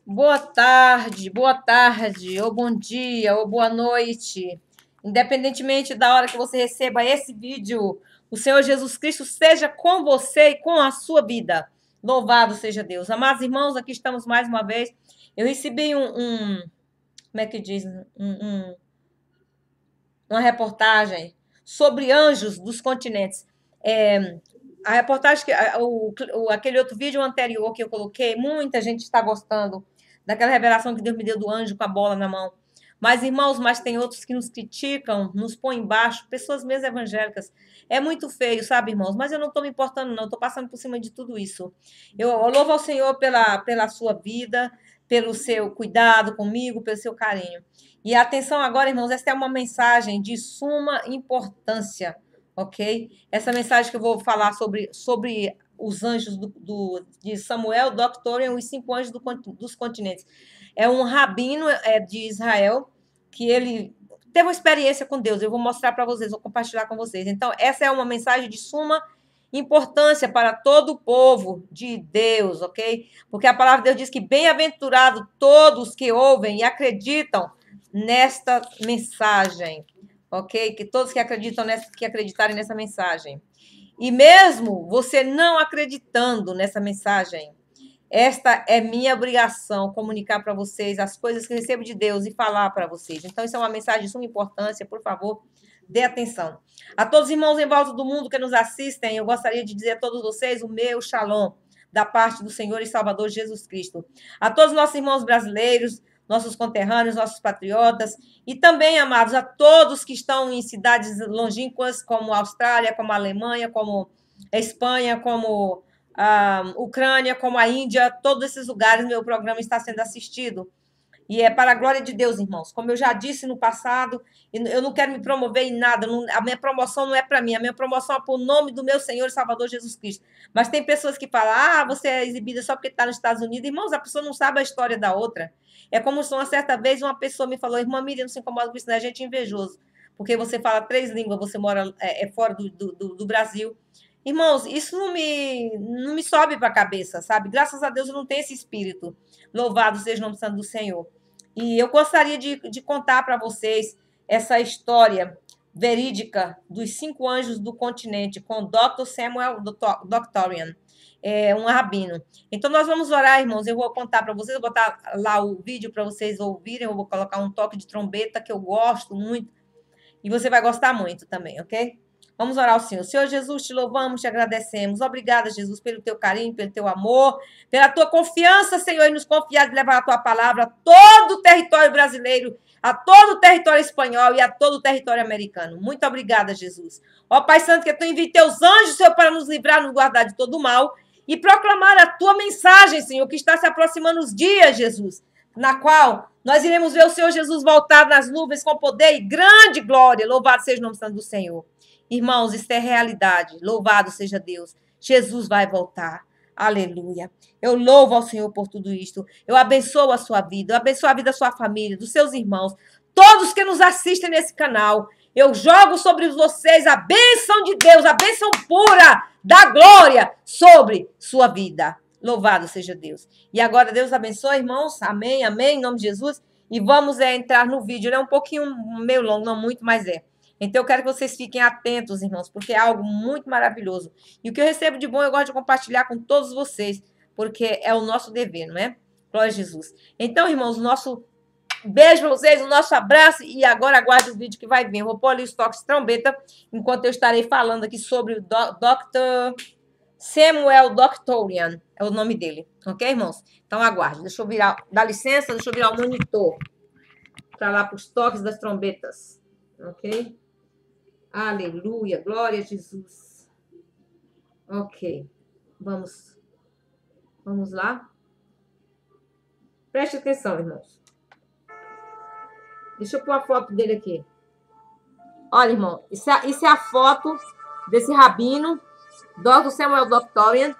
boa tarde, ou bom dia, ou boa noite. Independentemente da hora que você receba esse vídeo, o Senhor Jesus Cristo seja com você e com a sua vida. Louvado seja Deus. Amados irmãos, aqui estamos mais uma vez. Eu recebi como é que diz? Uma reportagem sobre anjos dos continentes. A reportagem, aquele outro vídeo anterior que eu coloquei, muita gente está gostando daquela revelação que Deus me deu do anjo com a bola na mão. Mas, irmãos, tem outros que nos criticam, nos põem embaixo, pessoas mesmo evangélicas. É muito feio, sabe, irmãos? Mas eu não estou me importando, não. Estou passando por cima de tudo isso. Eu louvo ao Senhor pela sua vida, pelo seu cuidado comigo, pelo seu carinho. E atenção agora, irmãos, esta é uma mensagem de suma importância, ok? Essa mensagem que eu vou falar sobre os anjos de Samuel Doctorian, os 5 anjos dos continentes. É um rabino de Israel que ele teve uma experiência com Deus. Eu vou mostrar para vocês, vou compartilhar com vocês. Então, essa é uma mensagem de suma importância para todo o povo de Deus, ok? Porque a palavra de Deus diz que bem-aventurado todos que ouvem e acreditam nesta mensagem, ok? Que todos que acreditarem nessa mensagem. E mesmo você não acreditando nessa mensagem, esta é minha obrigação, comunicar para vocês as coisas que recebo de Deus e falar para vocês. Então, isso é uma mensagem de suma importância, por favor, dê atenção. A todos os irmãos em volta do mundo que nos assistem, eu gostaria de dizer a todos vocês o meu shalom, da parte do Senhor e Salvador Jesus Cristo. A todos os nossos irmãos brasileiros, nossos conterrâneos, nossos patriotas, e também, amados, a todos que estão em cidades longínquas, como a Austrália, como a Alemanha, como a Espanha, como a Ucrânia, como a Índia, todos esses lugares, meu programa está sendo assistido. E é para a glória de Deus, irmãos. Como eu já disse no passado, eu não quero me promover em nada. A minha promoção não é para mim. A minha promoção é para o nome do meu Senhor e Salvador Jesus Cristo. Mas tem pessoas que falam, você é exibida só porque está nos Estados Unidos. Irmãos, a pessoa não sabe a história da outra. É como se uma certa vez uma pessoa me falou, irmã Miriam, não se incomoda com isso, né? A gente é invejoso. Porque você fala 3 línguas, você mora fora do Brasil. Irmãos, isso não me sobe para a cabeça, sabe? Graças a Deus eu não tenho esse espírito. Louvado seja o nome santo do Senhor. E eu gostaria de contar para vocês essa história verídica dos 5 anjos do continente com Dr. Samuel Doctorian, um rabino. Então, nós vamos orar, irmãos. Eu vou contar para vocês, vou botar lá o vídeo para vocês ouvirem. Eu vou colocar um toque de trombeta que eu gosto muito. E você vai gostar muito também, ok? Vamos orar ao Senhor. Senhor Jesus, te louvamos, te agradecemos. Obrigada, Jesus, pelo teu carinho, pelo teu amor, pela tua confiança, Senhor, em nos confiar de levar a tua palavra a todo o território brasileiro, a todo o território espanhol e a todo o território americano. Muito obrigada, Jesus. Ó Pai Santo, que tu envie teus anjos, Senhor, para nos livrar, nos guardar de todo o mal e proclamar a tua mensagem, Senhor, que está se aproximando os dias, Jesus, na qual nós iremos ver o Senhor Jesus voltar nas nuvens com poder e grande glória. Louvado seja o nome santo do Senhor. Irmãos, isso é realidade. Louvado seja Deus. Jesus vai voltar. Aleluia. Eu louvo ao Senhor por tudo isto. Eu abençoo a sua vida. Eu abençoo a vida da sua família, dos seus irmãos. Todos que nos assistem nesse canal. Eu jogo sobre vocês a bênção de Deus, a bênção pura da glória sobre sua vida. Louvado seja Deus. E agora Deus abençoe, irmãos. Amém, amém, em nome de Jesus. E vamos entrar no vídeo. Ele é um pouquinho meio longo, não muito, mas é. Então, eu quero que vocês fiquem atentos, irmãos, porque é algo muito maravilhoso. E o que eu recebo de bom, eu gosto de compartilhar com todos vocês, porque é o nosso dever, não é? Glória a Jesus. Então, irmãos, o nosso beijo para vocês, o nosso abraço, e agora aguarde o vídeo que vai vir. Eu vou pôr ali os toques de trombeta, enquanto eu estarei falando aqui sobre o Dr. Samuel Doctorian, é o nome dele, ok, irmãos? Então, aguarde. Deixa eu virar, dá licença, deixa eu virar o monitor para lá para os toques das trombetas, ok? Aleluia, glória a Jesus. Ok, vamos lá. Preste atenção, irmãos. Deixa eu pôr a foto dele aqui. Olha, irmão, isso é a foto desse rabino, Dr. Samuel Doctorian,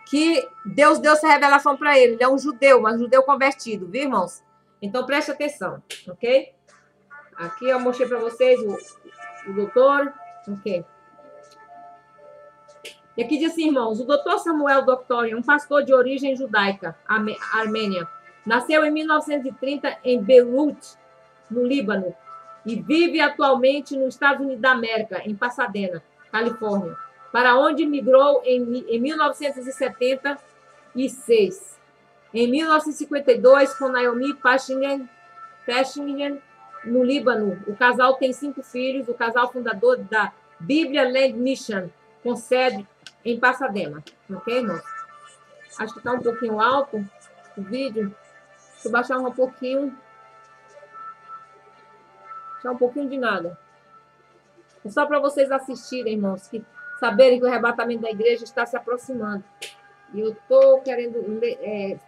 que Deus deu essa revelação para ele. Ele é um judeu, mas um judeu convertido, viu, irmãos? Então, preste atenção, ok? Aqui eu mostrei para vocês o doutor, ok. E aqui diz assim, irmãos, o doutor Samuel Doctorian, um pastor de origem judaica, Armênia, Nasceu em 1930 em Beirute, no Líbano, e vive atualmente nos Estados Unidos da América, em Pasadena, Califórnia, para onde migrou em 1976. Em 1952, com Naomi Pashinyan, no Líbano, o casal tem 5 filhos, o casal fundador da Bíblia Land Mission, com sede em Pasadena. Ok, irmãos? Acho que está um pouquinho alto o vídeo. Deixa eu baixar um pouquinho. Baixar um pouquinho de nada. É só para vocês assistirem, irmãos, que saberem que o arrebatamento da igreja está se aproximando. E eu estou querendo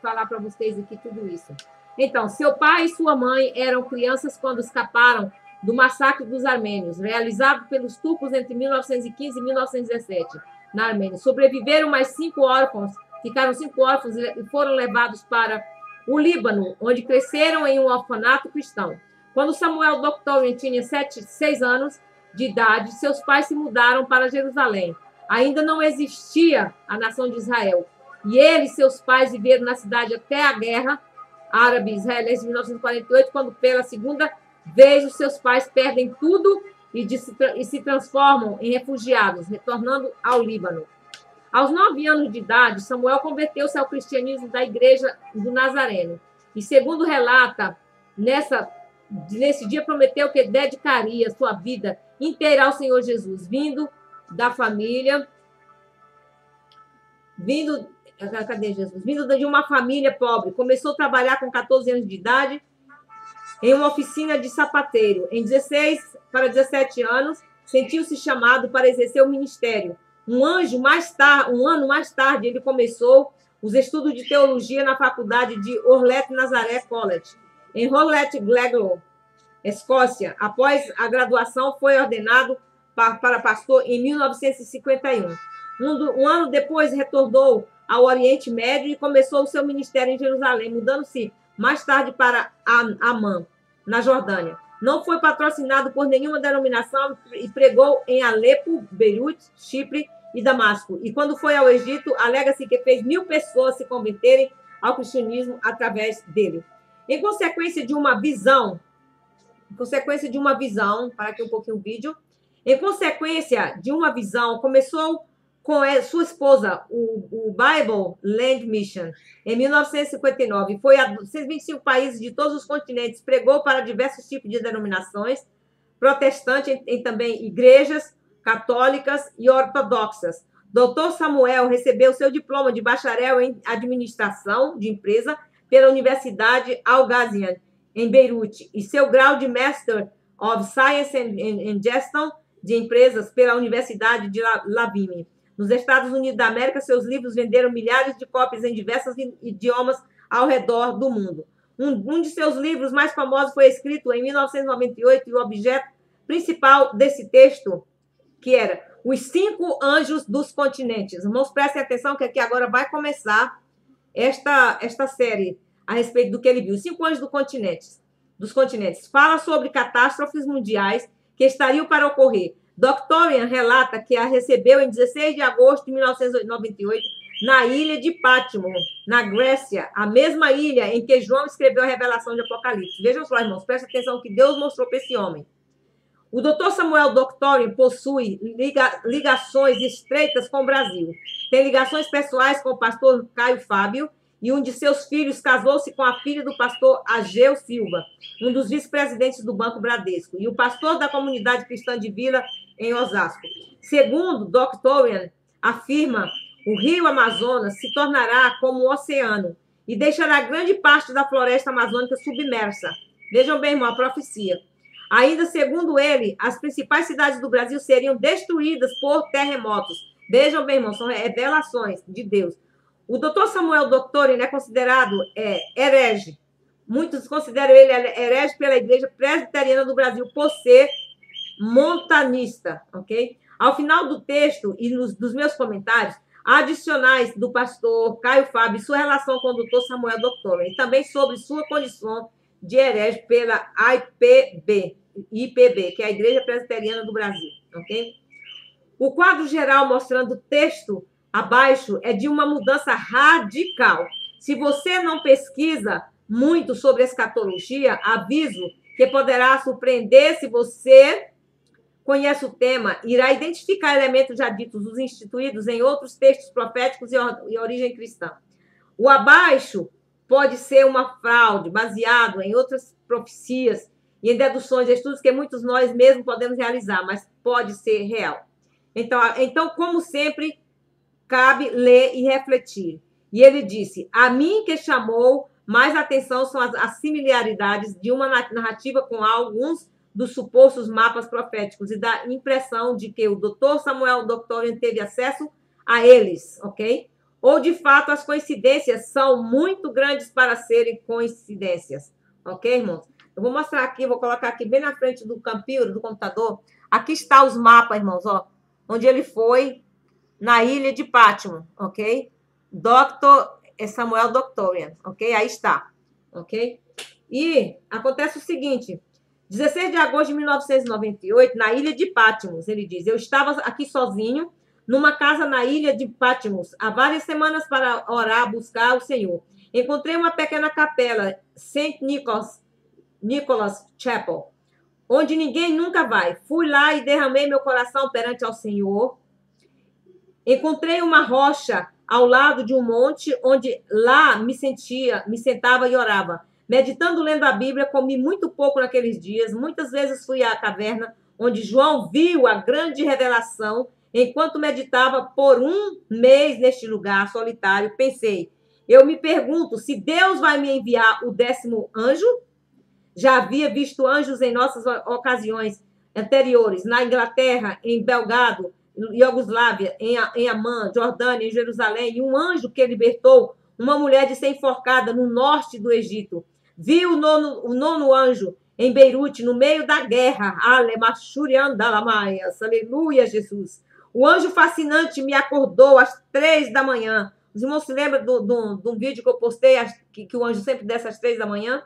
falar para vocês aqui tudo isso. Então, seu pai e sua mãe eram crianças quando escaparam do massacre dos armênios, realizado pelos turcos entre 1915 e 1917, na Armênia. Sobreviveram mais 5 órfãos, ficaram 5 órfãos e foram levados para o Líbano, onde cresceram em um orfanato cristão. Quando Samuel Doctorian tinha 6 anos de idade, seus pais se mudaram para Jerusalém. Ainda não existia a nação de Israel. E ele e seus pais viveram na cidade até a guerra árabe-israelense de 1948, quando pela segunda vez os seus pais perdem tudo e se transformam em refugiados, retornando ao Líbano. Aos 9 anos de idade, Samuel converteu-se ao cristianismo da Igreja do Nazareno. E, segundo relata, nesse dia prometeu que dedicaria sua vida inteira ao Senhor Jesus, vindo da família, cadê Jesus? Vindo de uma família pobre. Começou a trabalhar com 14 anos de idade em uma oficina de sapateiro. Em 16 para 17 anos, sentiu-se chamado para exercer o ministério. Um ano mais tarde, ele começou os estudos de teologia na faculdade de Orlet Nazaré College, em Orlet, Glasgow, Escócia. Após a graduação, foi ordenado para pastor em 1951. Um ano depois, retornou ao Oriente Médio e começou o seu ministério em Jerusalém, mudando-se mais tarde para Amman, na Jordânia. Não foi patrocinado por nenhuma denominação e pregou em Alepo, Beirute, Chipre e Damasco. E quando foi ao Egito, alega-se que fez 1000 pessoas se converterem ao cristianismo através dele. Em consequência de uma visão, para aqui um pouquinho o vídeo, em consequência de uma visão, começou com sua esposa, o Bible Land Mission, em 1959. Foi a 125 países de todos os continentes, pregou para diversos tipos de denominações, protestantes e também igrejas católicas e ortodoxas. Dr. Samuel recebeu seu diploma de bacharel em administração de empresa pela Universidade Al-Ghazian, em Beirute, e seu grau de Master of Science and Gestão de Empresas pela Universidade de Lavime. Nos Estados Unidos da América, seus livros venderam milhares de cópias em diversos idiomas ao redor do mundo. Um de seus livros mais famosos foi escrito em 1998 e o objeto principal desse texto, que era Os 5 Anjos dos Continentes. Irmãos, prestem atenção que aqui agora vai começar esta série a respeito do que ele viu. Os 5 Anjos dos Continentes. Fala sobre catástrofes mundiais que estariam para ocorrer. Doctorian relata que a recebeu em 16 de agosto de 1998 na ilha de Pátimo, na Grécia, a mesma ilha em que João escreveu a revelação de Apocalipse. Vejam só, irmãos, prestem atenção que Deus mostrou para esse homem. O Dr. Samuel Doctorian possui ligações estreitas com o Brasil. Tem ligações pessoais com o pastor Caio Fábio e um de seus filhos casou-se com a filha do pastor Ageu Silva, um dos vice-presidentes do Banco Bradesco, e o pastor da comunidade cristã de Vila, em Osasco. Segundo Doctorian, afirma, o rio Amazonas se tornará como um oceano e deixará grande parte da floresta amazônica submersa. Vejam bem, irmão, a profecia. Ainda segundo ele, as principais cidades do Brasil seriam destruídas por terremotos. Vejam bem, irmão, são revelações de Deus. O Dr. Samuel Doctorian é considerado herege. Muitos consideram ele herege pela Igreja Presbiteriana do Brasil por ser montanista, ok? Ao final do texto e dos meus comentários, adicionais do pastor Caio Fábio e sua relação com o Dr. Samuel Doctorian, e também sobre sua condição de herege pela IPB, que é a Igreja Presbiteriana do Brasil, ok? O quadro geral mostrando o texto abaixo é de uma mudança radical. Se você não pesquisa muito sobre escatologia, aviso que poderá surpreender se você conhece o tema, irá identificar elementos já ditos, os instituídos em outros textos proféticos e origem cristã. O abaixo pode ser uma fraude baseado em outras profecias e em deduções, estudos que muitos nós mesmos podemos realizar, mas pode ser real. Então, como sempre, cabe ler e refletir. E ele disse: a mim que chamou mais atenção são as similaridades de uma narrativa com alguns dos supostos mapas proféticos e da impressão de que o Dr. Samuel Doctorian teve acesso a eles, ok? Ou, de fato, as coincidências são muito grandes para serem coincidências, ok, irmãos? Eu vou mostrar aqui, vou colocar aqui bem na frente do campiro, do computador. Aqui está os mapas, irmãos, ó, onde ele foi na ilha de Patmos, ok? Dr. Samuel Doctorian, ok? Aí está, ok? E acontece o seguinte: 16 de agosto de 1998, na ilha de Patmos, ele diz: eu estava aqui sozinho, numa casa na ilha de Patmos, há várias semanas para orar, buscar o Senhor. Encontrei uma pequena capela, St. Nicholas Chapel, onde ninguém nunca vai. Fui lá e derramei meu coração perante ao Senhor. Encontrei uma rocha ao lado de um monte, onde lá me sentava e orava. Meditando, lendo a Bíblia, comi muito pouco naqueles dias. Muitas vezes fui à caverna, onde João viu a grande revelação. Enquanto meditava por um mês neste lugar solitário, pensei, eu me pergunto se Deus vai me enviar o 10º anjo? Já havia visto anjos em nossas ocasiões anteriores, na Inglaterra, em Belgrado, Iugoslávia, em Amman, Jordânia, em Jerusalém, e um anjo que libertou uma mulher de ser enforcada no norte do Egito. Vi o nono anjo em Beirute, no meio da guerra. Aleluia, Jesus. O anjo fascinante me acordou às 3 da manhã. Os irmãos se lembram de um vídeo que eu postei, que o anjo sempre desce às 3 da manhã?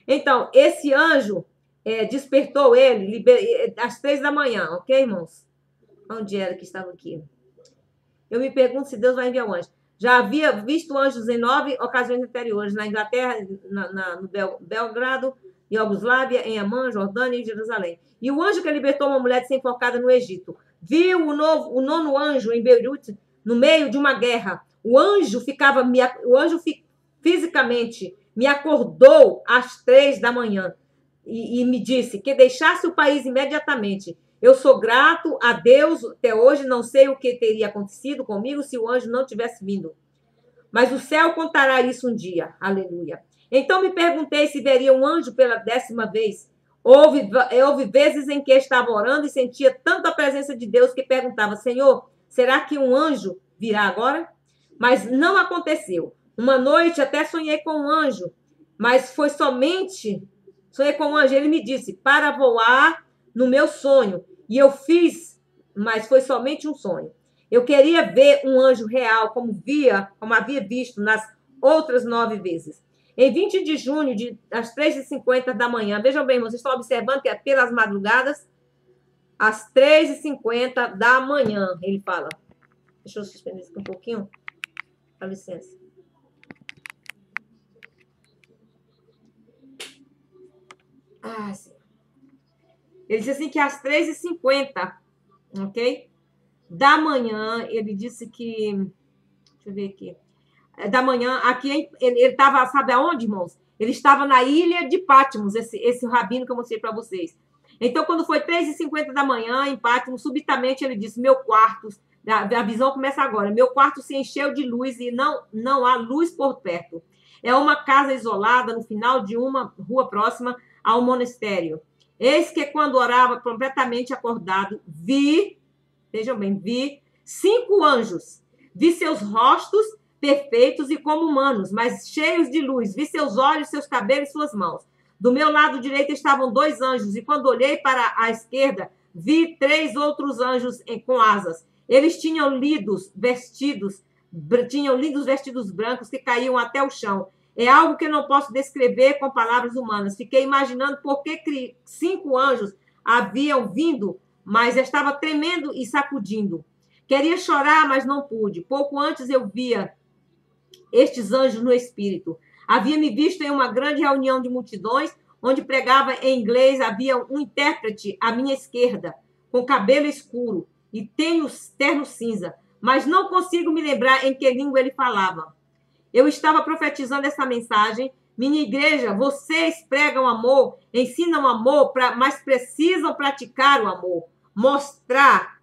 Então, esse anjo despertou ele às 3 da manhã, ok, irmãos? Onde era que estava aqui? Eu me pergunto se Deus vai enviar um anjo. Já havia visto anjos em 9 ocasiões anteriores, na Inglaterra, no Belgrado, Iugoslávia, em Amman, Jordânia e Jerusalém. E o anjo que libertou uma mulher de ser enforcada no Egito. Viu o nono anjo em Beirute, no meio de uma guerra. O anjo fisicamente me acordou às 3 da manhã e me disse que deixasse o país imediatamente. Eu sou grato a Deus, até hoje não sei o que teria acontecido comigo se o anjo não tivesse vindo. Mas o céu contará isso um dia. Aleluia. Então me perguntei se veria um anjo pela 10ª vez. Houve vezes em que estava orando e sentia tanto a presença de Deus que perguntava, Senhor, será que um anjo virá agora? Mas não aconteceu. Uma noite até sonhei com um anjo, mas foi somente... Sonhei com um anjo, ele me disse, para voar no meu sonho. E eu fiz, mas foi somente um sonho. Eu queria ver um anjo real, como havia visto nas outras 9 vezes. Em 20 de junho, às 3h50 da manhã, vejam bem, vocês estão observando que é pelas madrugadas, às 3h50 da manhã, ele fala. Deixa eu suspender isso aqui um pouquinho. Dá licença. Sim. Ele disse assim que às 3h50, ok? Da manhã, ele disse que... Deixa eu ver aqui. Da manhã, aqui, ele estava, sabe aonde, irmãos? Ele estava na ilha de Patmos, esse rabino que eu mostrei para vocês. Então, quando foi 3h50 da manhã, em Patmos, subitamente ele disse, meu quarto, a visão começa agora, meu quarto se encheu de luz e não há luz por perto. É uma casa isolada no final de uma rua próxima ao monastério. Eis que quando orava completamente acordado, vejam bem, vi 5 anjos. Vi seus rostos perfeitos e como humanos, mas cheios de luz. Vi seus olhos, seus cabelos e suas mãos. Do meu lado direito estavam 2 anjos, e quando olhei para a esquerda, vi 3 outros anjos com asas. Eles tinham lindos vestidos brancos que caíam até o chão. É algo que eu não posso descrever com palavras humanas. Fiquei imaginando por que 5 anjos haviam vindo, mas estava tremendo e sacudindo. Queria chorar, mas não pude. Pouco antes eu via estes anjos no espírito. Havia-me visto em uma grande reunião de multidões, onde pregava em inglês, havia um intérprete à minha esquerda, com cabelo escuro e terno cinza, mas não consigo me lembrar em que língua ele falava. Eu estava profetizando essa mensagem. Minha igreja, vocês pregam amor, ensinam amor, mas precisam praticar o amor, mostrar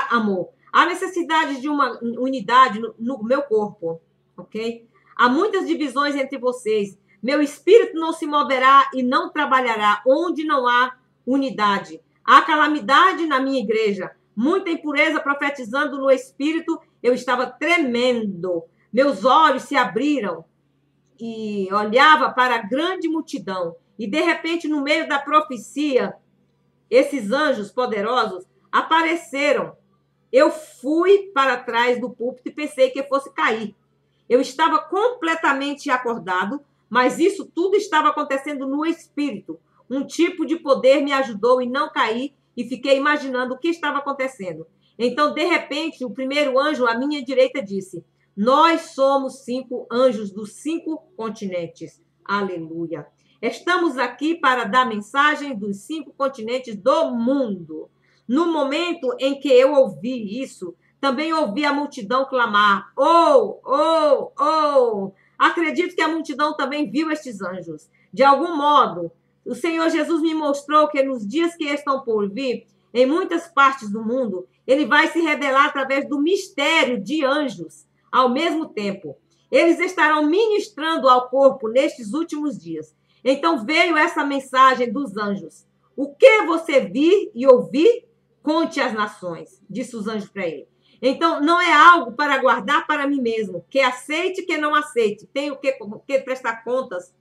amor. Há necessidade de uma unidade no meu corpo, ok? Há muitas divisões entre vocês. Meu espírito não se moverá e não trabalhará onde não há unidade. Há calamidade na minha igreja, muita impureza profetizando no espírito. Eu estava tremendo. Meus olhos se abriram e olhava para a grande multidão. E, de repente, no meio da profecia, esses anjos poderosos apareceram. Eu fui para trás do púlpito e pensei que fosse cair. Eu estava completamente acordado, mas isso tudo estava acontecendo no espírito. Um tipo de poder me ajudou e não caí, e fiquei imaginando o que estava acontecendo. Então, de repente, o primeiro anjo à minha direita disse: nós somos 5 anjos dos 5 continentes. Aleluia. Estamos aqui para dar mensagem dos 5 continentes do mundo. No momento em que eu ouvi isso, também ouvi a multidão clamar: oh, oh, oh. Acredito que a multidão também viu estes anjos. De algum modo, o Senhor Jesus me mostrou que nos dias que estão por vir, em muitas partes do mundo, ele vai se revelar através do mistério de anjos. Ao mesmo tempo, eles estarão ministrando ao corpo nestes últimos dias. Então veio essa mensagem dos anjos. O que você vir e ouvir, conte às nações, disse os anjos para ele. Então, não é algo para guardar para mim mesmo, que aceite, que não aceite. Tenho que prestar contas,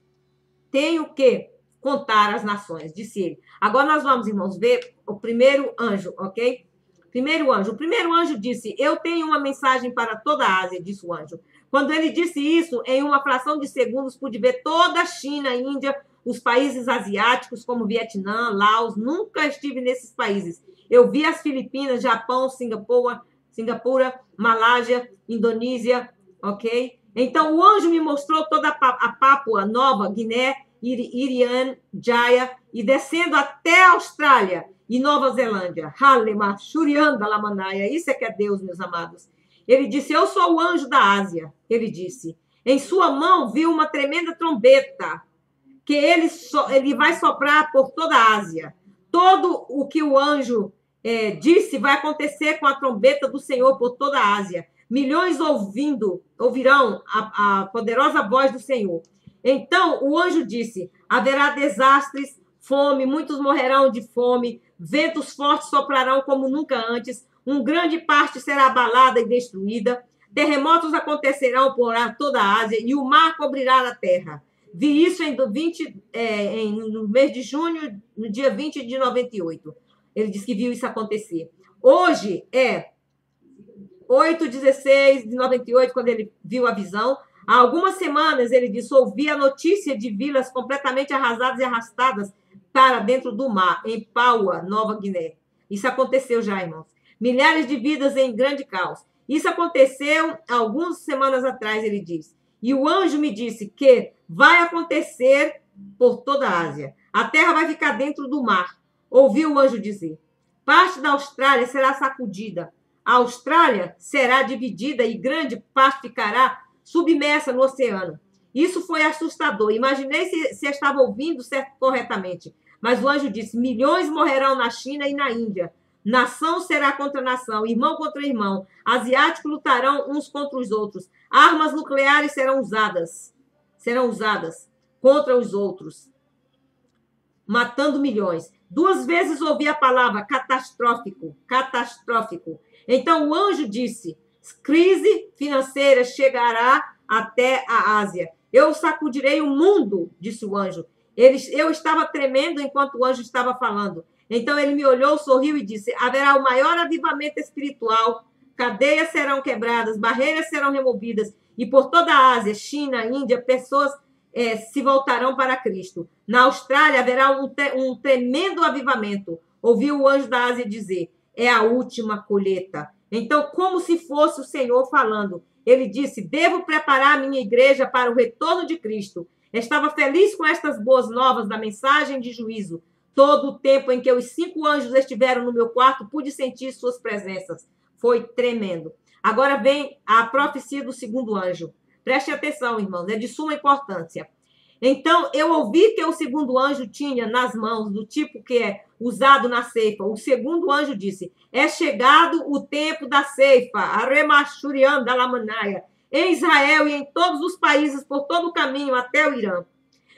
tenho que contar às nações, disse ele. Agora nós vamos, irmãos, ver o primeiro anjo, ok? Primeiro anjo. O primeiro anjo disse: eu tenho uma mensagem para toda a Ásia, disse o anjo. Quando ele disse isso, em uma fração de segundos, pude ver toda a China, Índia, os países asiáticos, como Vietnã, Laos. Nunca estive nesses países. Eu vi as Filipinas, Japão, Singapura, Malásia, Indonésia, ok? Então, o anjo me mostrou toda a Papua Nova Guiné, Irian Jaya, e descendo até a Austrália e Nova Zelândia. Halema, Shurianda Lamanaya. Isso é que é Deus, meus amados. Ele disse: eu sou o anjo da Ásia. Ele disse: em sua mão viu uma tremenda trombeta, que ele vai soprar por toda a Ásia. Todo o que o anjo disse vai acontecer com a trombeta do Senhor por toda a Ásia. Milhões ouvirão a poderosa voz do Senhor. Então o anjo disse: haverá desastres, fome, muitos morrerão de fome, ventos fortes soprarão como nunca antes, grande parte será abalada e destruída, terremotos acontecerão por toda a Ásia e o mar cobrirá a terra. Vi isso no mês de junho, no dia 20 de 98. Ele disse que viu isso acontecer. Hoje é 8/16 de 98, quando ele viu a visão. Há algumas semanas, ele disse: ouvi a notícia de vilas completamente arrasadas e arrastadas para dentro do mar, em Papua Nova Guiné. Isso aconteceu já, irmãos. Milhares de vidas em grande caos. Isso aconteceu algumas semanas atrás, ele disse. E o anjo me disse que vai acontecer por toda a Ásia. A terra vai ficar dentro do mar. Ouvi o anjo dizer: parte da Austrália será sacudida. A Austrália será dividida e grande parte ficará submersa no oceano. Isso foi assustador. Imaginei se estava ouvindo corretamente. Mas o anjo disse: milhões morrerão na China e na Índia. Nação será contra nação, irmão contra irmão. Asiáticos lutarão uns contra os outros. Armas nucleares serão usadas contra os outros, matando milhões. 2 vezes ouvi a palavra catastrófico. Então o anjo disse: crise financeira chegará até a Ásia. Eu sacudirei o mundo, disse o anjo. Eu estava tremendo enquanto o anjo estava falando. Então ele me olhou, sorriu e disse: haverá o maior avivamento espiritual, cadeias serão quebradas, barreiras serão removidas, e por toda a Ásia, China, Índia, pessoas se voltarão para Cristo. Na Austrália haverá um tremendo avivamento. Ouvi o anjo da Ásia dizer: é a última colheita. Então, como se fosse o Senhor falando, ele disse: devo preparar a minha igreja para o retorno de Cristo. Estava feliz com estas boas novas da mensagem de juízo. Todo o tempo em que os 5 anjos estiveram no meu quarto, pude sentir suas presenças. Foi tremendo. Agora vem a profecia do segundo anjo. Preste atenção, irmãos, é de suma importância. Então, eu ouvi que o segundo anjo tinha nas mãos, do tipo que é usado na ceifa. O segundo anjo disse: é chegado o tempo da ceifa, Aremachurian da Lamanaia, em Israel e em todos os países, por todo o caminho até o Irã.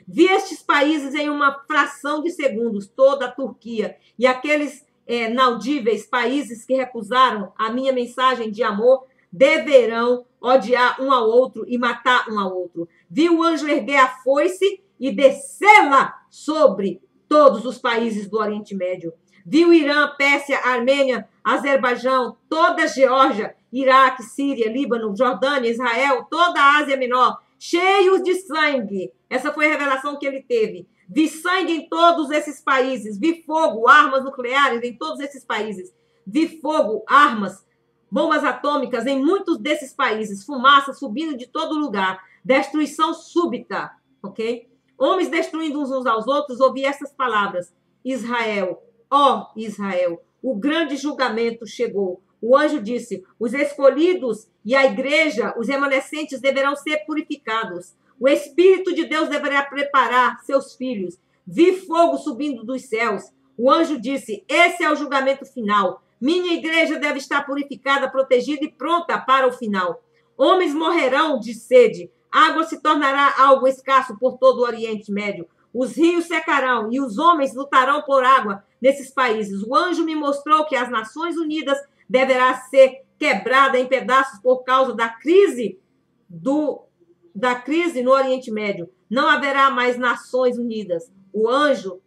Vi estes países em uma fração de segundos, toda a Turquia, e aqueles inaudíveis países que recusaram a minha mensagem de amor deverão odiar um ao outro e matar um ao outro. Vi o anjo erguer a foice e descê-la sobre todos os países do Oriente Médio. Vi o Irã, Pérsia, Armênia, Azerbaijão, toda a Geórgia, Iraque, Síria, Líbano, Jordânia, Israel, toda a Ásia Menor, cheios de sangue. Essa foi a revelação que ele teve. Vi sangue em todos esses países. Vi fogo, armas nucleares em todos esses países. Vi fogo, armas, bombas atômicas em muitos desses países. Fumaça subindo de todo lugar. Destruição súbita, ok? Homens destruindo uns aos outros. Ouvi essas palavras: Israel, ó Israel, o grande julgamento chegou. O anjo disse: os escolhidos e a igreja, os remanescentes, deverão ser purificados. O Espírito de Deus deverá preparar seus filhos. Vi fogo subindo dos céus. O anjo disse: esse é o julgamento final. Minha igreja deve estar purificada, protegida e pronta para o final. Homens morrerão de sede. Água se tornará algo escasso por todo o Oriente Médio. Os rios secarão e os homens lutarão por água nesses países. O anjo me mostrou que as Nações Unidas deverá ser quebrada em pedaços por causa da crise no Oriente Médio. Não haverá mais Nações Unidas. O anjo,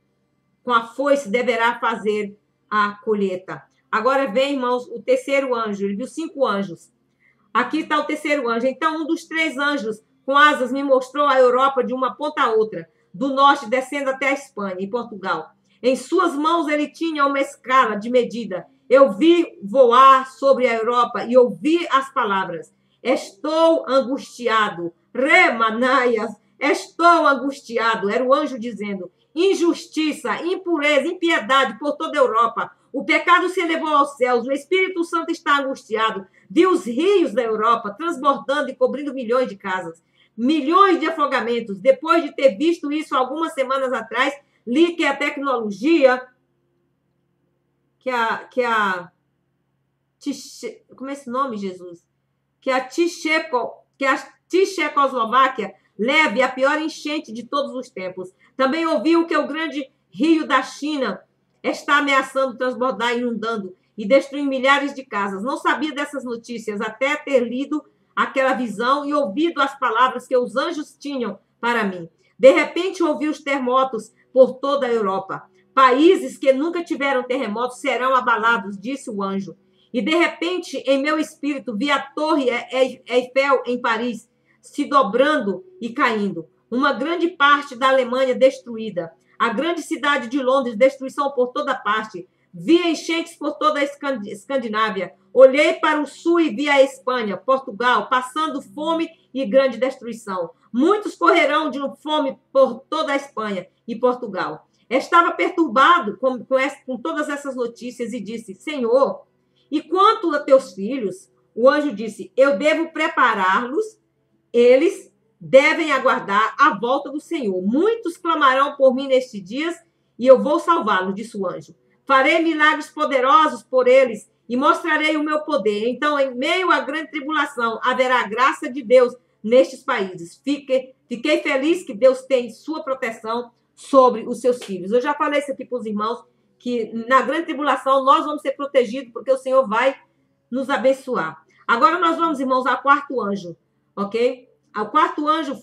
com a foice, deverá fazer a colheita. Agora vem, irmãos, o terceiro anjo. Ele viu 5 anjos. Aqui está o terceiro anjo. Então, um dos 3 anjos com asas me mostrou a Europa de uma ponta a outra, do norte descendo até a Espanha e Portugal. Em suas mãos ele tinha uma escala de medida. Eu vi voar sobre a Europa e ouvi as palavras: estou angustiado. Remanaias, estou angustiado. Era o anjo dizendo: injustiça, impureza, impiedade por toda a Europa. O pecado se elevou aos céus. O Espírito Santo está angustiado. Vi os rios da Europa transbordando e cobrindo milhões de casas. Milhões de afogamentos. Depois de ter visto isso algumas semanas atrás, li que a tecnologia, como é esse nome, Jesus? Que a Tchecoslováquia leve a pior enchente de todos os tempos. Também ouviu que o grande rio da China está ameaçando transbordar, inundando e destruindo milhares de casas. Não sabia dessas notícias até ter lido aquela visão e ouvido as palavras que os anjos tinham para mim. De repente, ouvi os terremotos por toda a Europa. Países que nunca tiveram terremotos serão abalados, disse o anjo. E, de repente, em meu espírito, vi a Torre Eiffel em Paris se dobrando e caindo. Uma grande parte da Alemanha destruída. A grande cidade de Londres, destruição por toda parte. Vi enchentes por toda a Escandinávia. Olhei para o sul e vi a Espanha, Portugal, passando fome e grande destruição. Muitos correrão de fome por toda a Espanha e Portugal. Estava perturbado com todas essas notícias e disse: Senhor, e quanto a teus filhos? O anjo disse: eu devo prepará-los, eles devem aguardar a volta do Senhor. Muitos clamarão por mim nestes dias e eu vou salvá-los, disse o anjo. Farei milagres poderosos por eles e mostrarei o meu poder. Então, em meio à grande tribulação, haverá a graça de Deus nestes países. Fiquei feliz que Deus tem sua proteção sobre os seus filhos. Eu já falei isso aqui para os irmãos, que na grande tribulação nós vamos ser protegidos, porque o Senhor vai nos abençoar. Agora nós vamos, irmãos, ao 4º anjo, ok? Ao 4º anjo,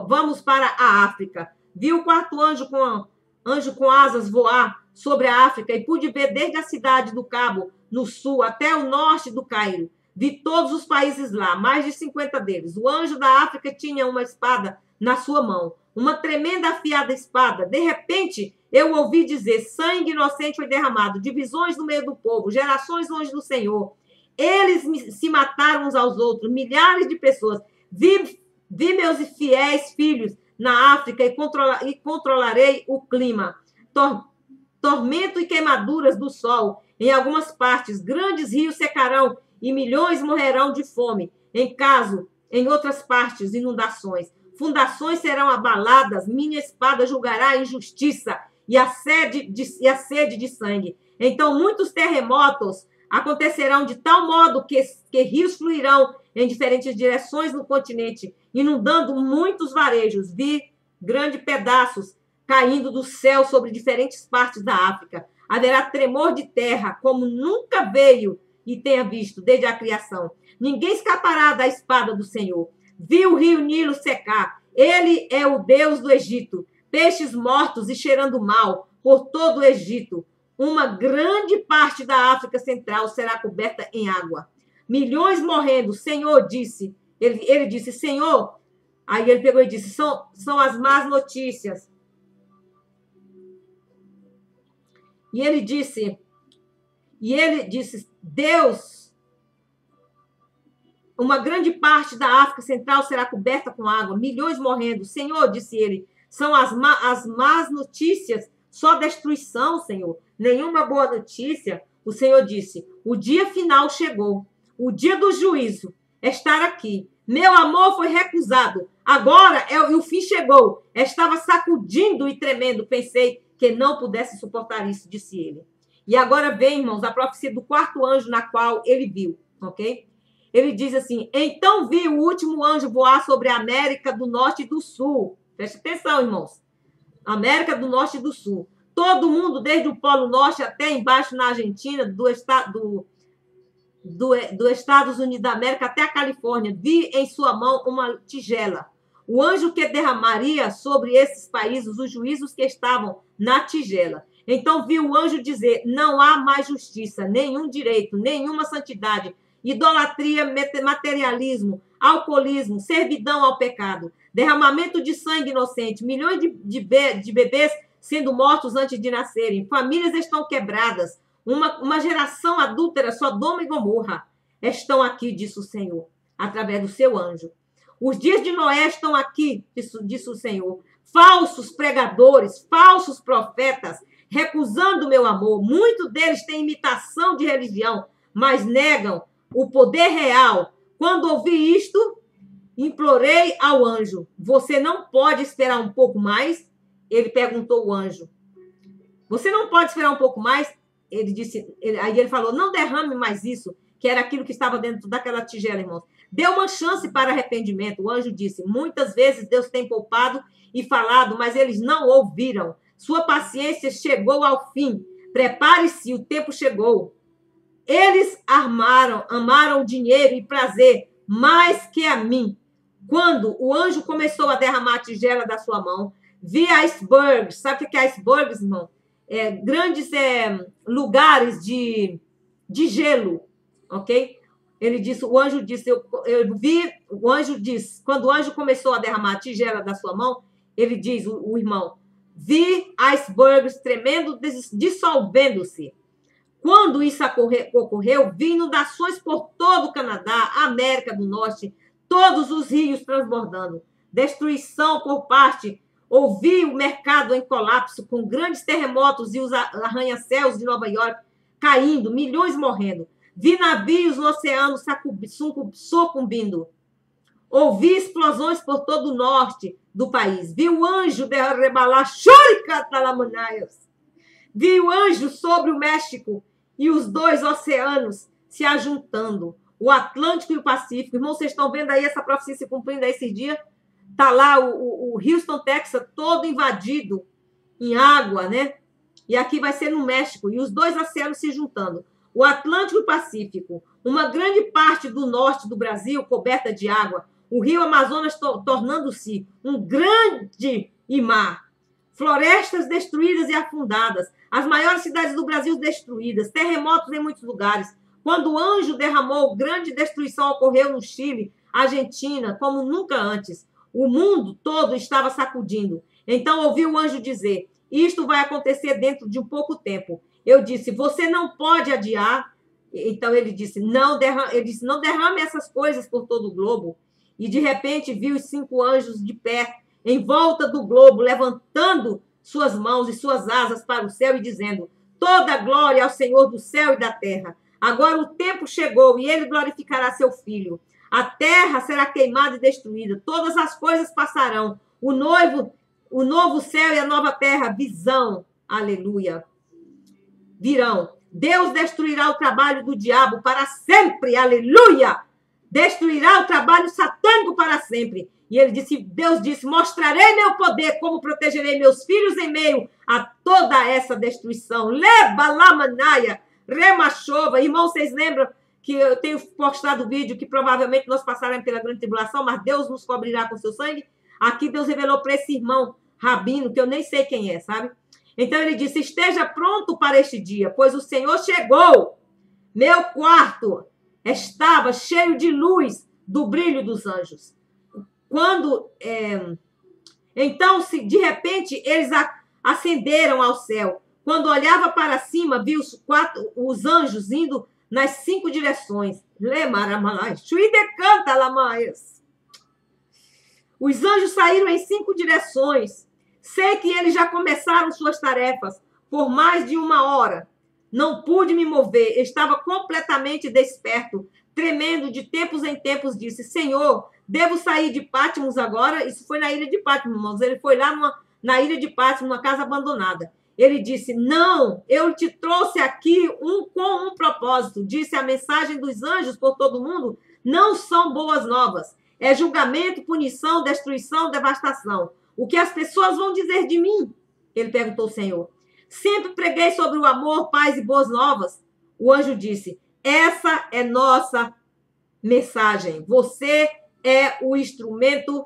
vamos para a África. Vi o 4º anjo com asas voar sobre a África e pude ver desde a cidade do Cabo, no sul, até o norte do Cairo. Vi todos os países lá, mais de 50 deles. O anjo da África tinha uma espada na sua mão, uma tremenda afiada espada. De repente, eu ouvi dizer: sangue inocente foi derramado, divisões no meio do povo, gerações longe do Senhor. Eles se mataram uns aos outros, milhares de pessoas. Vi meus fiéis filhos na África e controlarei o clima. Tormento e queimaduras do sol. Em algumas partes, grandes rios secarão e milhões morrerão de fome. Em outras partes, inundações. Fundações serão abaladas, minha espada julgará a injustiça e a sede de sangue. Então, muitos terremotos acontecerão de tal modo que rios fluirão em diferentes direções no continente, inundando muitos varejos. Vi grandes pedaços caindo do céu sobre diferentes partes da África. Haverá tremor de terra, como nunca veio e tenha visto desde a criação. Ninguém escapará da espada do Senhor. Vi o rio Nilo secar. Ele é o Deus do Egito. Peixes mortos e cheirando mal por todo o Egito. Uma grande parte da África Central será coberta em água. Milhões morrendo. O Senhor disse. Ele disse, Senhor. Aí ele pegou e disse, são as más notícias. E ele disse, Deus, uma grande parte da África Central será coberta com água, milhões morrendo. Senhor, disse ele, são as más notícias, só destruição, Senhor. Nenhuma boa notícia. O Senhor disse, o dia final chegou, o dia do juízo, estar aqui. Meu amor foi recusado, agora o fim chegou. Estava sacudindo e tremendo, pensei que não pudesse suportar isso, disse ele. E agora vem, irmãos, a profecia do quarto anjo na qual ele viu, ok? Ele diz assim, então vi o último anjo voar sobre a América do Norte e do Sul. Preste atenção, irmãos. América do Norte e do Sul. Todo mundo, desde o Polo Norte até embaixo na Argentina, dos Estados Unidos da América até a Califórnia, vi em sua mão uma tigela. O anjo que derramaria sobre esses países os juízos que estavam na tigela. Então vi o anjo dizer, não há mais justiça, nenhum direito, nenhuma santidade, idolatria, materialismo, alcoolismo, servidão ao pecado, derramamento de sangue inocente, milhões de bebês sendo mortos antes de nascerem, famílias estão quebradas, uma geração adúltera, Sodoma e Gomorra, estão aqui, disse o Senhor, através do seu anjo. Os dias de Noé estão aqui, disse o Senhor. Falsos pregadores, falsos profetas, recusando o meu amor. Muitos deles têm imitação de religião, mas negam o poder real. Quando ouvi isto, implorei ao anjo. Você não pode esperar um pouco mais? Ele perguntou ao anjo. Você não pode esperar um pouco mais? Aí ele falou, não derrame mais isso, que era aquilo que estava dentro daquela tigela, irmãos. Dê uma chance para arrependimento. O anjo disse, muitas vezes Deus tem poupado e falado, mas eles não ouviram. Sua paciência chegou ao fim. Prepare-se, o tempo chegou. Eles amaram dinheiro e prazer mais que a mim. Quando o anjo começou a derramar a tigela da sua mão, vi icebergs. Sabe o que é icebergs, irmão? Grandes lugares de gelo, ok? O anjo disse, quando o anjo começou a derramar a tigela da sua mão, ele diz, o irmão, vi icebergs tremendo, dissolvendo-se. Quando isso ocorreu, vi inundações por todo o Canadá, América do Norte, todos os rios transbordando, destruição por parte. Ouvi o mercado em colapso, com grandes terremotos e os arranha-céus de Nova York caindo, milhões morrendo. Vi navios no oceano sucumbindo. Ouvi explosões por todo o norte do país. Vi o anjo rebalar. Vi o anjo sobre o México e os dois oceanos se ajuntando. O Atlântico e o Pacífico. Irmão, vocês estão vendo aí essa profecia se cumprindo aí esses dias? Está lá o Houston, Texas, todo invadido em água, né? E aqui vai ser no México. E os dois oceanos se juntando. O Atlântico e o Pacífico. Uma grande parte do norte do Brasil coberta de água. O rio Amazonas tornando-se um grande mar. Florestas destruídas e afundadas. As maiores cidades do Brasil destruídas. Terremotos em muitos lugares. Quando o anjo derramou, grande destruição ocorreu no Chile, Argentina, como nunca antes. O mundo todo estava sacudindo. Então ouvi o anjo dizer, isto vai acontecer dentro de um pouco tempo. Eu disse, você não pode adiar, Então ele disse, não derrame essas coisas por todo o globo. E de repente viu os 5 anjos de pé em volta do globo, levantando suas mãos e suas asas para o céu e dizendo: toda glória ao Senhor do céu e da terra. Agora o tempo chegou e ele glorificará seu filho. A terra será queimada e destruída. Todas as coisas passarão. O novo céu e a nova terra, visão, aleluia, virão. Deus destruirá o trabalho do diabo para sempre, aleluia. Destruirá o trabalho satânico para sempre. E Deus disse, mostrarei meu poder, como protegerei meus filhos em meio a toda essa destruição. Leba lamanaia, remachova. Irmão, vocês lembram que eu tenho postado vídeo que provavelmente nós passaremos pela grande tribulação, mas Deus nos cobrirá com seu sangue? Aqui Deus revelou para esse irmão rabino, que eu nem sei quem é, sabe? Então ele disse, esteja pronto para este dia, pois o Senhor chegou. Meu quarto estava cheio de luz do brilho dos anjos. Então, de repente, eles ascenderam ao céu. Quando olhava para cima, viu os anjos indo nas 5 direções. Os anjos saíram em 5 direções. Sei que eles já começaram suas tarefas por mais de 1 hora. Não pude me mover, estava completamente desperto, tremendo de tempos em tempos, disse, Senhor, devo sair de Patmos agora? Isso foi na ilha de Patmos, irmãos. Ele foi lá na ilha de Patmos, numa casa abandonada. Ele disse, não, eu te trouxe aqui com um propósito. Disse, a mensagem dos anjos por todo mundo não são boas novas. É julgamento, punição, destruição, devastação. O que as pessoas vão dizer de mim? Ele perguntou ao Senhor. Sempre preguei sobre o amor, paz e boas novas. O anjo disse, essa é nossa mensagem. Você é o instrumento,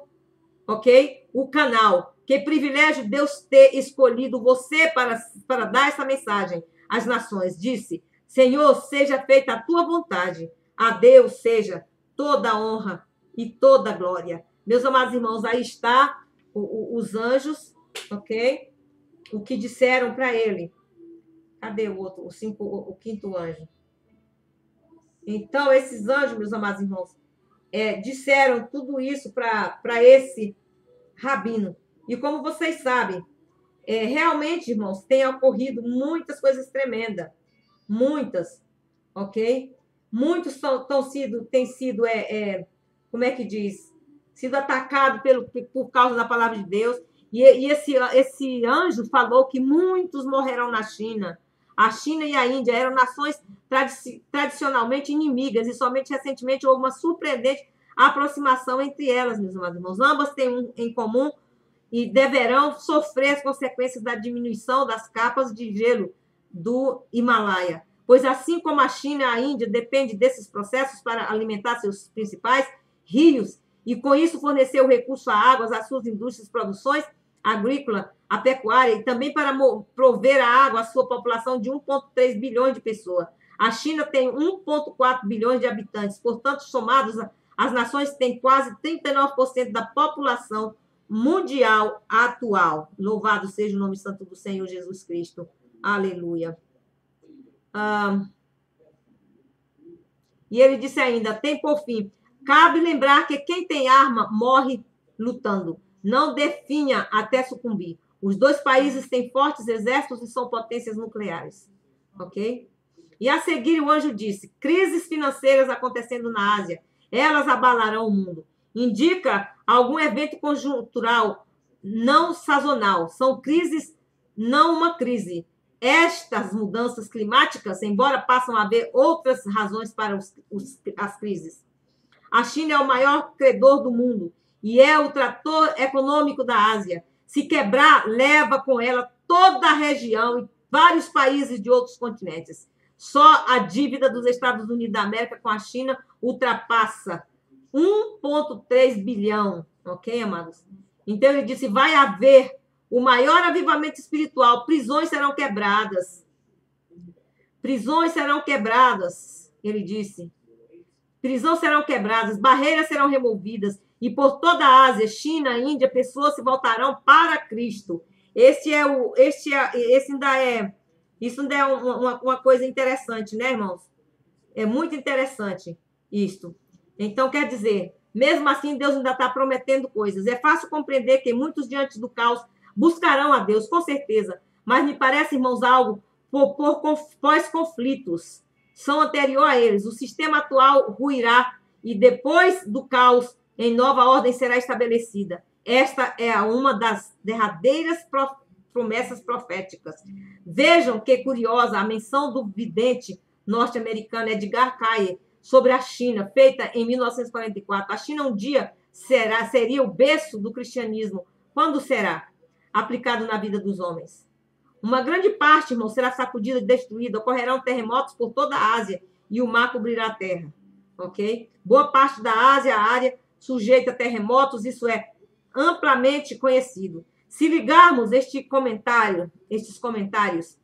ok? O canal. Que privilégio Deus ter escolhido você para dar essa mensagem às nações. Disse, Senhor, seja feita a tua vontade. A Deus seja toda a honra e toda a glória. Meus amados irmãos, aí está os anjos, ok? O que disseram para ele. Cadê o outro? O 5º anjo. Então, esses anjos, meus amados irmãos, disseram tudo isso para esse rabino. E como vocês sabem, realmente, irmãos, tem ocorrido muitas coisas tremendas. Muitas, ok? Muitos têm sido, como é que diz? Sido atacados por causa da palavra de Deus. E esse anjo falou que muitos morrerão na China. A China e a Índia eram nações tradicionalmente inimigas e somente recentemente houve uma surpreendente aproximação entre elas, meus amados irmãos. Ambas têm um em comum e deverão sofrer as consequências da diminuição das capas de gelo do Himalaia. Pois assim como a China e a Índia dependem desses processos para alimentar seus principais rios e com isso fornecer o recurso à água às suas indústrias de produções agrícola, a pecuária e também para prover a água à sua população de 1,3 bilhões de pessoas. A China tem 1,4 bilhões de habitantes, portanto, somados, as nações têm quase 39% da população mundial atual. Louvado seja o nome santo do Senhor Jesus Cristo. Aleluia. E ele disse ainda, tem por fim, cabe lembrar que quem tem arma morre lutando. Não definha até sucumbir. Os 2 países têm fortes exércitos e são potências nucleares. Ok? E a seguir o anjo disse, crises financeiras acontecendo na Ásia. Elas abalarão o mundo. Indica algum evento conjuntural, não sazonal. São crises, não uma crise. Estas mudanças climáticas, embora passam a haver outras razões para as crises. A China é o maior credor do mundo e é o trator econômico da Ásia. Se quebrar, leva com ela toda a região e vários países de outros continentes. Só a dívida dos Estados Unidos da América com a China ultrapassa 1,3 bilhão. Ok, amados? Então, ele disse, vai haver o maior avivamento espiritual. Prisões serão quebradas. Prisões serão quebradas, ele disse. Prisões serão quebradas, barreiras serão removidas. E por toda a Ásia, China, Índia, pessoas se voltarão para Cristo. Isso ainda é uma coisa interessante, né, irmãos? É muito interessante isto. Então, quer dizer, mesmo assim, Deus ainda está prometendo coisas. É fácil compreender que muitos, diante do caos, buscarão a Deus, com certeza. Mas me parece, irmãos, algo pós-conflitos. São anterior a eles. O sistema atual ruirá e depois do caos, em nova ordem será estabelecida. Esta é uma das derradeiras promessas proféticas. Vejam que curiosa a menção do vidente norte-americano Edgar Cayce sobre a China, feita em 1944. A China um dia seria o berço do cristianismo. Quando será aplicado na vida dos homens? Uma grande parte, irmão, será sacudida e destruída. Ocorrerão terremotos por toda a Ásia e o mar cobrirá a terra. Ok? Boa parte da Ásia, a área sujeita a terremotos, isso é amplamente conhecido. Se ligarmos estes comentários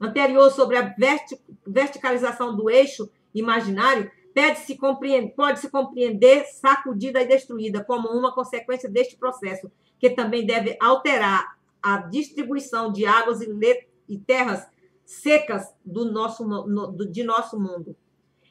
anteriores sobre a verticalização do eixo imaginário, pode-se compreender sacudida e destruída como uma consequência deste processo, que também deve alterar a distribuição de águas e terras secas de nosso mundo.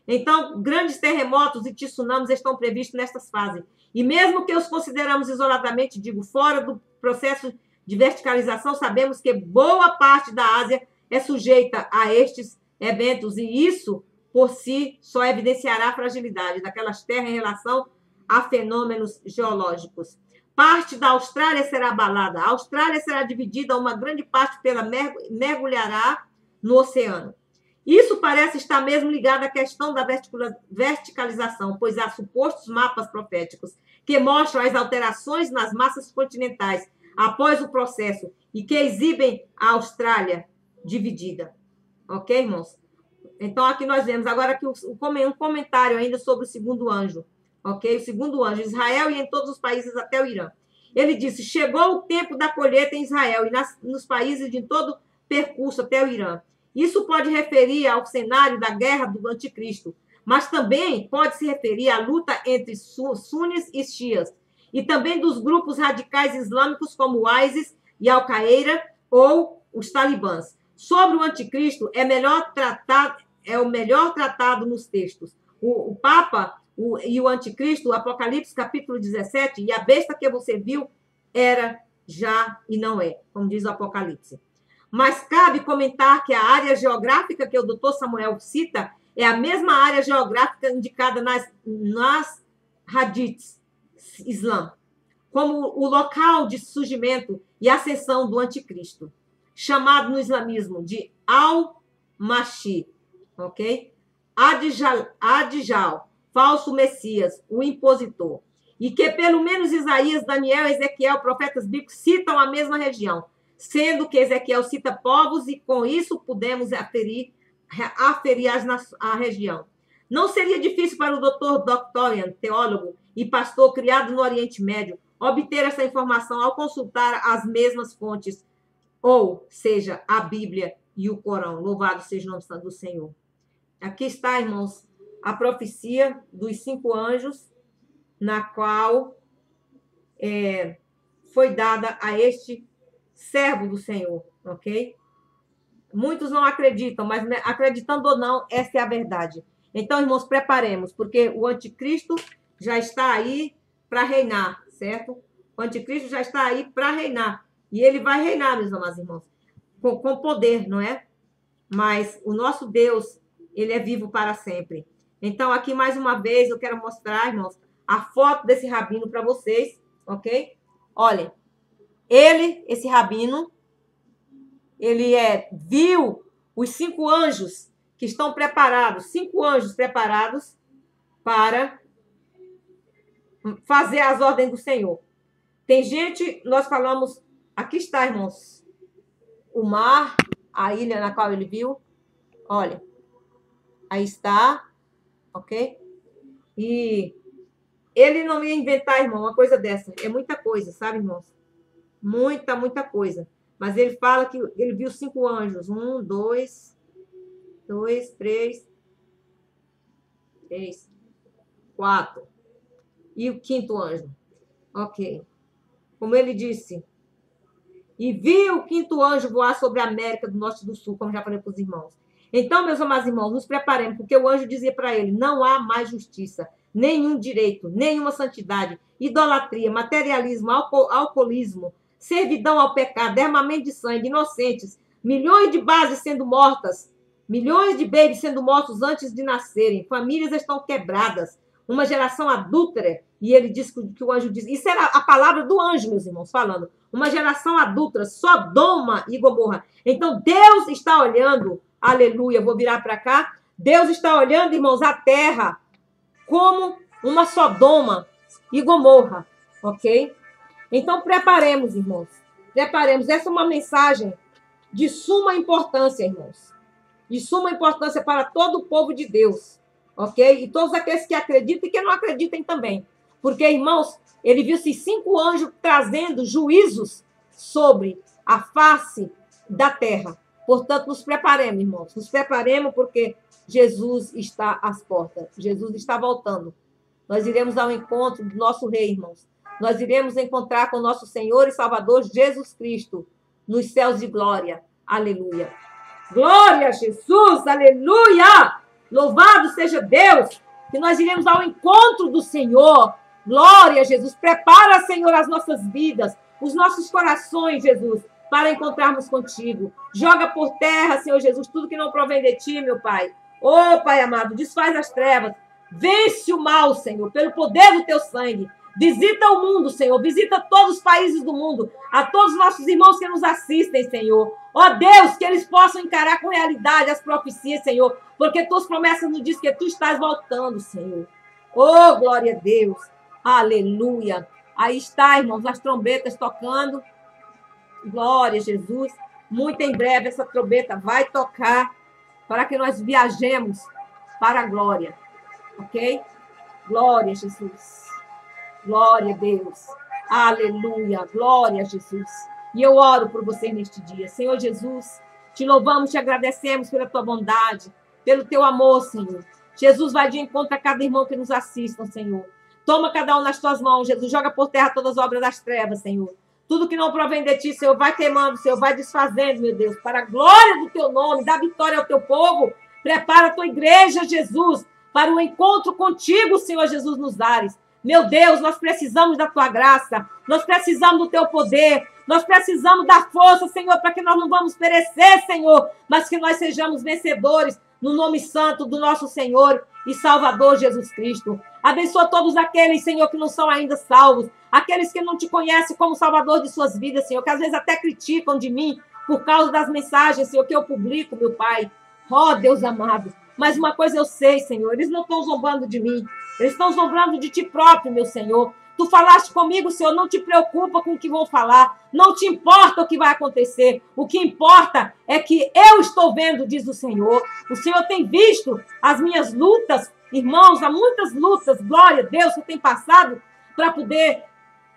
Então, grandes terremotos e tsunamis estão previstos nestas fases. E mesmo que os consideramos isoladamente, digo, fora do processo de verticalização, sabemos que boa parte da Ásia é sujeita a estes eventos, e isso, por si, só evidenciará a fragilidade daquelas terras em relação a fenômenos geológicos. Parte da Austrália será abalada. A Austrália será dividida, uma grande parte mergulhará no oceano. Isso parece estar mesmo ligado à questão da verticalização, pois há supostos mapas proféticos que mostram as alterações nas massas continentais após o processo e que exibem a Austrália dividida. Ok, irmãos? Então, aqui nós vemos agora aqui um comentário ainda sobre o segundo anjo. Ok? O segundo anjo, Israel e em todos os países até o Irã. Ele disse, chegou o tempo da colheita em Israel e nos países de todo o percurso até o Irã. Isso pode referir ao cenário da guerra do anticristo, mas também pode se referir à luta entre sunis e xias, e também dos grupos radicais islâmicos como o ISIS e Al-Qaeda ou os talibãs. Sobre o anticristo, é o melhor tratado nos textos. O Papa e o anticristo, o Apocalipse capítulo 17, e a besta que você viu era, já e não é, como diz o Apocalipse. Mas cabe comentar que a área geográfica que o doutor Samuel cita é a mesma área geográfica indicada nas hadiths islã, como o local de surgimento e ascensão do anticristo, chamado no islamismo de Al-Mashi, ok? Adijal, falso Messias, o impositor. E que pelo menos Isaías, Daniel, Ezequiel, profetas bíblicos citam a mesma região, sendo que Ezequiel cita povos e com isso podemos aferir a região. Não seria difícil para o Dr. Doctorian, teólogo e pastor criado no Oriente Médio, obter essa informação ao consultar as mesmas fontes, ou seja, a Bíblia e o Corão. Louvado seja o nome santo do Senhor. Aqui está, irmãos, a profecia dos 5 anjos, na qual foi dada a este servo do Senhor, ok? Muitos não acreditam, mas acreditando ou não, essa é a verdade. Então, irmãos, preparemos, porque o anticristo já está aí para reinar, certo? O anticristo já está aí para reinar. E ele vai reinar, meus amados irmãos, com poder, não é? Mas o nosso Deus, ele é vivo para sempre. Então, aqui mais uma vez, eu quero mostrar, irmãos, a foto desse rabino para vocês, ok? Olhem, esse rabino, ele viu os 5 anjos que estão preparados, 5 anjos preparados para fazer as ordens do Senhor. Tem gente, nós falamos, aqui está, irmãos, o mar, a ilha na qual ele viu, olha, aí está, ok? E ele não ia inventar, irmão, uma coisa dessa, é muita coisa, sabe, irmãos? Muita coisa. Mas ele fala que ele viu 5 anjos. 1, 2, 3, 4. E o 5º anjo. Ok. Como ele disse. E viu o 5º anjo voar sobre a América do Norte e do Sul, como já falei para os irmãos. Então, meus amados irmãos, nos preparemos, porque o anjo dizia para ele, não há mais justiça, nenhum direito, nenhuma santidade, idolatria, materialismo, alcoolismo, servidão ao pecado, derramamento de sangue, inocentes, milhões de bases sendo mortas, milhões de babies sendo mortos antes de nascerem, famílias estão quebradas, uma geração adúltera, e ele diz que o anjo diz, isso era a palavra do anjo, meus irmãos, falando, uma geração adúltera, Sodoma e Gomorra. Então, Deus está olhando, aleluia, vou virar para cá, Deus está olhando, irmãos, a terra como uma Sodoma e Gomorra, ok? Então, preparemos, irmãos, preparemos. Essa é uma mensagem de suma importância, irmãos, de suma importância para todo o povo de Deus, ok? E todos aqueles que acreditam e que não acreditem também. Porque, irmãos, ele viu-se 5 anjos trazendo juízos sobre a face da terra. Portanto, nos preparemos, irmãos. Nos preparemos porque Jesus está às portas. Jesus está voltando. Nós iremos ao encontro do nosso rei, irmãos. Nós iremos encontrar com o nosso Senhor e Salvador Jesus Cristo nos céus de glória. Aleluia. Glória a Jesus, aleluia! Louvado seja Deus, que nós iremos ao encontro do Senhor. Glória a Jesus. Prepara, Senhor, as nossas vidas, os nossos corações, Jesus, para encontrarmos contigo. Joga por terra, Senhor Jesus, tudo que não provém de ti, meu Pai. Ô, Pai amado, desfaz as trevas. Vence o mal, Senhor, pelo poder do teu sangue. Visita o mundo, Senhor. Visita todos os países do mundo. A todos os nossos irmãos que nos assistem, Senhor. Ó Deus, que eles possam encarar com realidade as profecias, Senhor. Porque tuas promessas nos dizem que tu estás voltando, Senhor. Oh, glória a Deus. Aleluia. Aí está, irmãos, as trombetas tocando. Glória a Jesus. Muito em breve essa trombeta vai tocar para que nós viajemos para a glória. Ok? Glória a Jesus. Glória a Deus. Aleluia. Glória a Jesus. E eu oro por você neste dia. Senhor Jesus, te louvamos, te agradecemos pela tua bondade, pelo teu amor, Senhor. Jesus, vai de encontro a cada irmão que nos assista, Senhor. Toma cada um nas tuas mãos, Jesus. Joga por terra todas as obras das trevas, Senhor. Tudo que não provém de ti, Senhor, vai queimando, Senhor, vai desfazendo, meu Deus, para a glória do teu nome. Dá vitória ao teu povo. Prepara a tua igreja, Jesus, para o encontro contigo, Senhor Jesus, nos ares. Meu Deus, nós precisamos da tua graça, nós precisamos do teu poder, nós precisamos da força, Senhor, para que nós não vamos perecer, Senhor, mas que nós sejamos vencedores no nome santo do nosso Senhor e Salvador Jesus Cristo. Abençoa todos aqueles, Senhor, que não são ainda salvos, aqueles que não te conhecem como Salvador de suas vidas, Senhor, que às vezes até criticam de mim por causa das mensagens, Senhor, que eu publico, meu Pai. Ó, Deus amado, mas uma coisa eu sei, Senhor, eles não estão zombando de mim, eles estão zombando de ti próprio, meu Senhor. Tu falaste comigo, Senhor, não te preocupa com o que vão falar, não te importa o que vai acontecer, o que importa é que eu estou vendo, diz o Senhor. O Senhor tem visto as minhas lutas, irmãos, há muitas lutas, glória a Deus, que eu tenho passado para poder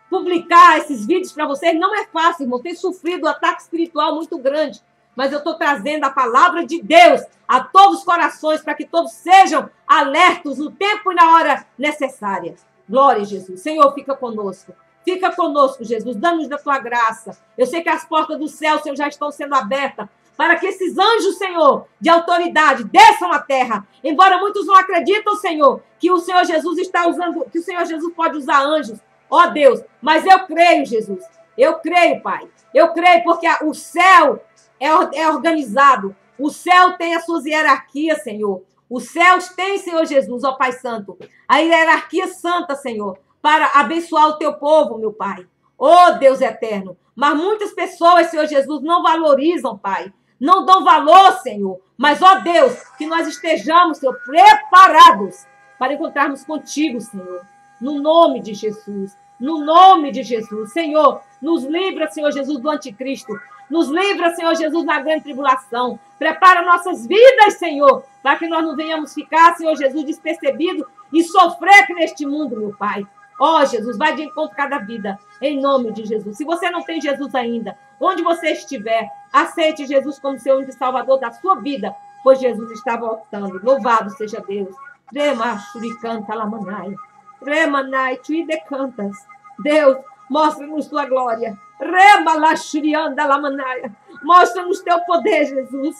publicar esses vídeos para vocês. Não é fácil, irmão, tem sofrido um ataque espiritual muito grande, mas eu estou trazendo a palavra de Deus a todos os corações para que todos sejam alertos no tempo e na hora necessária. Glória a Jesus. Senhor, fica conosco. Fica conosco, Jesus. Dá-nos da tua graça. Eu sei que as portas do céu, Senhor, já estão sendo abertas para que esses anjos, Senhor, de autoridade, desçam à terra. Embora muitos não acreditam, Senhor, que o Senhor Jesus está usando, que o Senhor Jesus pode usar anjos. Ó Deus, mas eu creio, Jesus. Eu creio, Pai. Eu creio porque o céu é organizado. O céu tem as suas hierarquias, Senhor. Os céus têm, Senhor Jesus, ó Pai Santo, a hierarquia santa, Senhor, para abençoar o teu povo, meu Pai. Ó Deus eterno. Mas muitas pessoas, Senhor Jesus, não valorizam, Pai. Não dão valor, Senhor. Mas, ó Deus, que nós estejamos, Senhor, preparados para encontrarmos contigo, Senhor. No nome de Jesus. No nome de Jesus. Senhor, nos livra, Senhor Jesus, do anticristo. Nos livra, Senhor Jesus, na grande tribulação. Prepara nossas vidas, Senhor, para que nós não venhamos ficar, Senhor Jesus, despercebido e sofrer aqui neste mundo, meu Pai. Ó, Jesus, vai de encontro a cada vida, em nome de Jesus. Se você não tem Jesus ainda, onde você estiver, aceite Jesus como seu único Salvador da sua vida, pois Jesus está voltando. Louvado seja Deus. Rema shuricanta lamanai. Remanai tuidecantas. Deus, mostra-nos tua glória. Rema lashurianda lamanai. Mostra-nos teu poder, Jesus.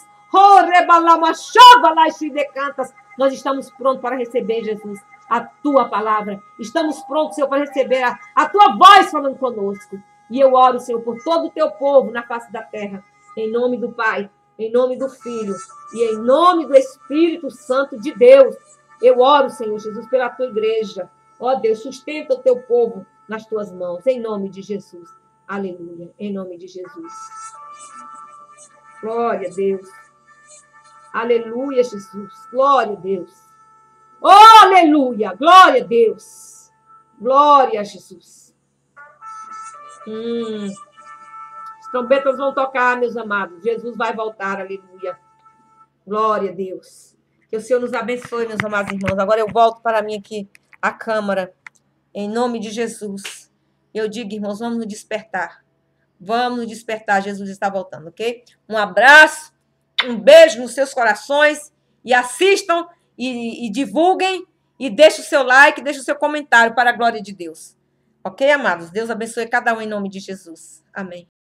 Nós estamos prontos para receber, Jesus, a tua palavra. Estamos prontos, Senhor, para receber a tua voz falando conosco. E eu oro, Senhor, por todo o teu povo na face da terra. Em nome do Pai, em nome do Filho e em nome do Espírito Santo de Deus. Eu oro, Senhor Jesus, pela tua igreja. Ó Deus, sustenta o teu povo nas tuas mãos. Em nome de Jesus. Aleluia. Em nome de Jesus. Glória a Deus. Aleluia, Jesus. Glória a Deus. Oh, aleluia. Glória a Deus. Glória a Jesus. As trombetas vão tocar, meus amados. Jesus vai voltar. Aleluia. Glória a Deus. Que o Senhor nos abençoe, meus amados irmãos. Agora eu volto para mim aqui, a câmara. Em nome de Jesus. Eu digo, irmãos, vamos nos despertar. Vamos nos despertar. Jesus está voltando, ok? Um abraço. Um beijo nos seus corações e assistam e divulguem e deixem o seu like, deixem o seu comentário para a glória de Deus. Ok, amados? Deus abençoe cada um em nome de Jesus. Amém.